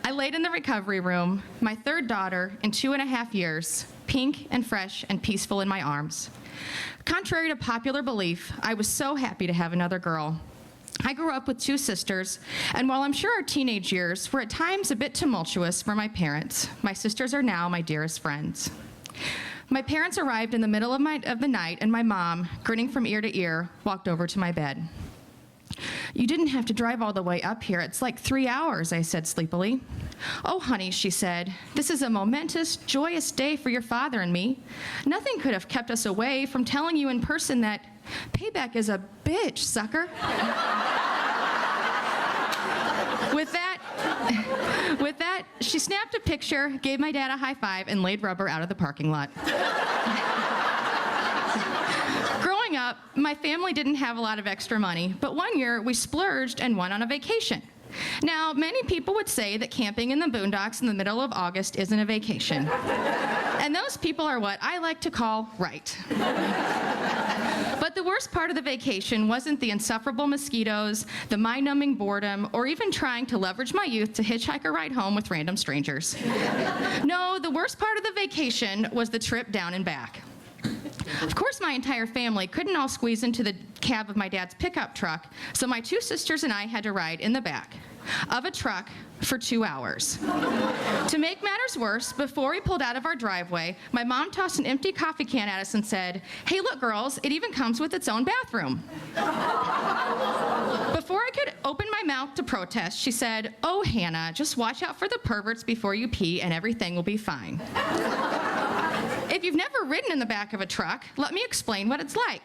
I laid in the recovery room, my third daughter in 2.5 years, pink and fresh and peaceful in my arms. Contrary to popular belief, I was so happy to have another girl. I grew up with 2 sisters, and while I'm sure our teenage years were at times a bit tumultuous for my parents, my sisters are now my dearest friends. My parents arrived in the middle of the night, and my mom, grinning from ear to ear, walked over to my bed. "You didn't have to drive all the way up here. It's like 3 hours," I said sleepily. "Oh, honey," she said, "this is a momentous, joyous day for your father and me. Nothing could have kept us away from telling you in person that payback is a bitch, sucker." With that, she snapped a picture, gave my dad a high five, and laid rubber out of the parking lot. Growing up, my family didn't have a lot of extra money, but one year we splurged and went on a vacation. Now, many people would say that camping in the boondocks in the middle of August isn't a vacation. And those people are what I like to call right. But the worst part of the vacation wasn't the insufferable mosquitoes, the mind-numbing boredom, or even trying to leverage my youth to hitchhike a ride home with random strangers. No, the worst part of the vacation was the trip down and back. Of course, my entire family couldn't all squeeze into the cab of my dad's pickup truck, so my 2 sisters and I had to ride in the back of a truck for 2 hours. To make matters worse, before we pulled out of our driveway, my mom tossed an empty coffee can at us and said, "Hey, look, girls, it even comes with its own bathroom." Before I could open my mouth to protest, she said, "Oh, Hannah, just watch out for the perverts before you pee and everything will be fine." If you've never ridden in the back of a truck, let me explain what it's like.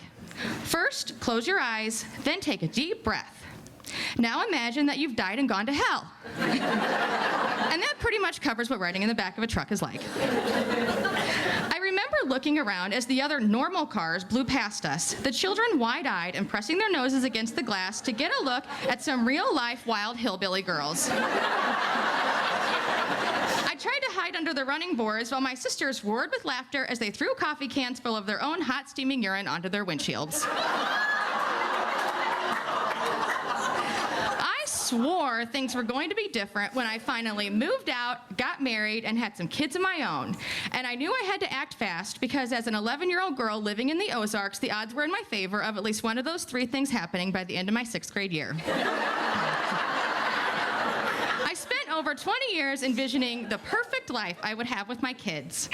First, close your eyes, then take a deep breath. Now imagine that you've died and gone to hell. And that pretty much covers what riding in the back of a truck is like. I remember looking around as the other normal cars blew past us, the children wide-eyed and pressing their noses against the glass to get a look at some real-life wild hillbilly girls. I tried to hide under the running boards while my sisters roared with laughter as they threw coffee cans full of their own hot, steaming urine onto their windshields. I swore things were going to be different when I finally moved out, got married, and had some kids of my own. And I knew I had to act fast because as an 11-year-old girl living in the Ozarks, the odds were in my favor of at least one of those 3 things happening by the end of my 6th grade year. I spent over 20 years envisioning the perfect life I would have with my kids.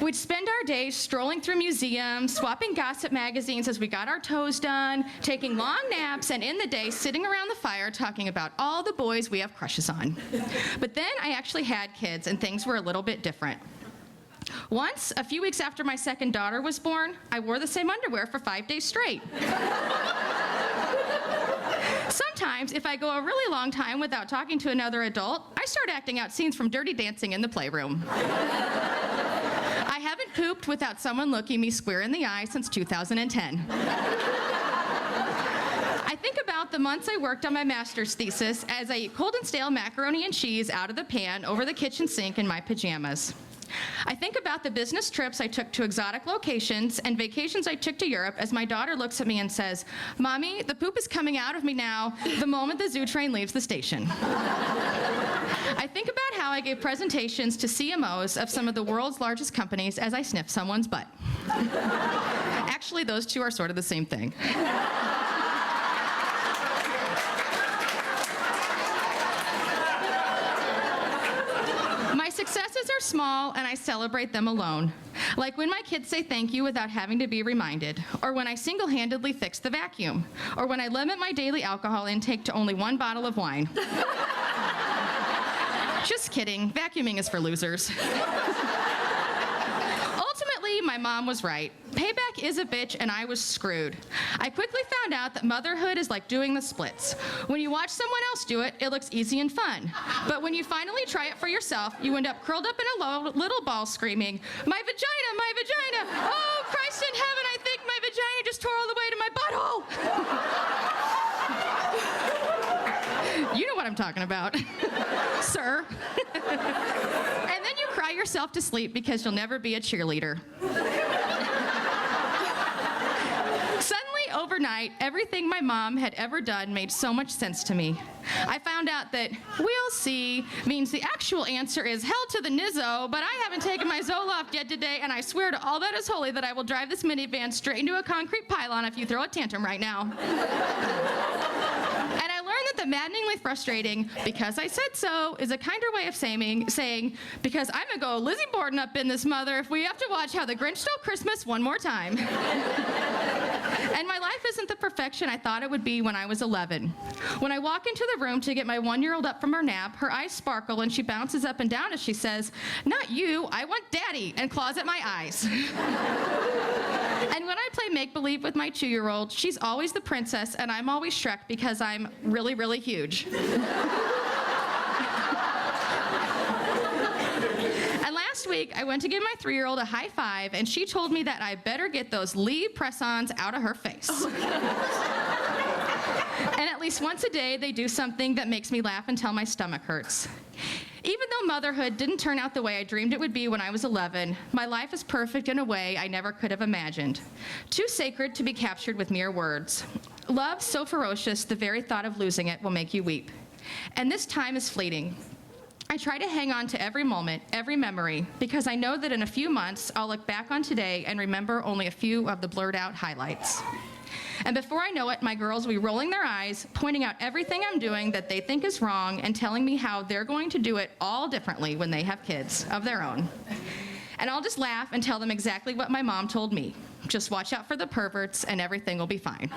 We'd spend our days strolling through museums, swapping gossip magazines as we got our toes done, taking long naps, and in the day sitting around the fire talking about all the boys we have crushes on. But then I actually had kids, and things were a little bit different. Once, a few weeks after my second daughter was born, I wore the same underwear for 5 days straight. Sometimes, if I go a really long time without talking to another adult, I start acting out scenes from Dirty Dancing in the playroom. I haven't pooped without someone looking me square in the eye since 2010. I think about the months I worked on my master's thesis as I eat cold and stale macaroni and cheese out of the pan over the kitchen sink in my pajamas. I think about the business trips I took to exotic locations and vacations I took to Europe as my daughter looks at me and says, "Mommy, the poop is coming out of me now the moment the zoo train leaves the station." I think about how I gave presentations to CMOs of some of the world's largest companies as I sniff someone's butt. Actually, those two are sort of the same thing. My successes are small, and I celebrate them alone. Like when my kids say thank you without having to be reminded, or when I single-handedly fix the vacuum, or when I limit my daily alcohol intake to only 1 bottle of wine. Just kidding, vacuuming is for losers. Ultimately, my mom was right. Payback is a bitch, and I was screwed. I quickly found out that motherhood is like doing the splits. When you watch someone else do it, it looks easy and fun. But when you finally try it for yourself, you end up curled up in a little ball screaming, "My vagina, my vagina! Oh, Christ in heaven, I think my vagina just tore all the way to my butthole!" You know what I'm talking about, sir. And then you cry yourself to sleep because you'll never be a cheerleader. Suddenly, overnight, everything my mom had ever done made so much sense to me. I found out that "we'll see" means the actual answer is hell to the nizzo, but I haven't taken my Zoloft yet today, and I swear to all that is holy that I will drive this minivan straight into a concrete pylon if you throw a tantrum right now. And I learned that the maddeningly frustrating "because I said so" is a kinder way of saying "because I'm gonna go Lizzie Borden up in this mother if we have to watch How the Grinch Stole Christmas one more time." And my life isn't the perfection I thought it would be when I was 11. When I walk into the room to get my 1-year-old up from her nap, her eyes sparkle and she bounces up and down as she says, "Not you, I want Daddy," and claws at my eyes. And when I play make-believe with my 2-year-old, she's always the princess and I'm always Shrek because I'm really, really huge. And last week, I went to give my 3-year-old a high five, and she told me that I better get those Lee press-ons out of her face. And at least once a day, they do something that makes me laugh until my stomach hurts. Even though motherhood didn't turn out the way I dreamed it would be when I was 11, my life is perfect in a way I never could have imagined. Too sacred to be captured with mere words. Love so ferocious, the very thought of losing it will make you weep. And this time is fleeting. I try to hang on to every moment, every memory, because I know that in a few months, I'll look back on today and remember only a few of the blurred out highlights. And before I know it, my girls will be rolling their eyes, pointing out everything I'm doing that they think is wrong, and telling me how they're going to do it all differently when they have kids of their own. And I'll just laugh and tell them exactly what my mom told me. Just watch out for the perverts and everything will be fine.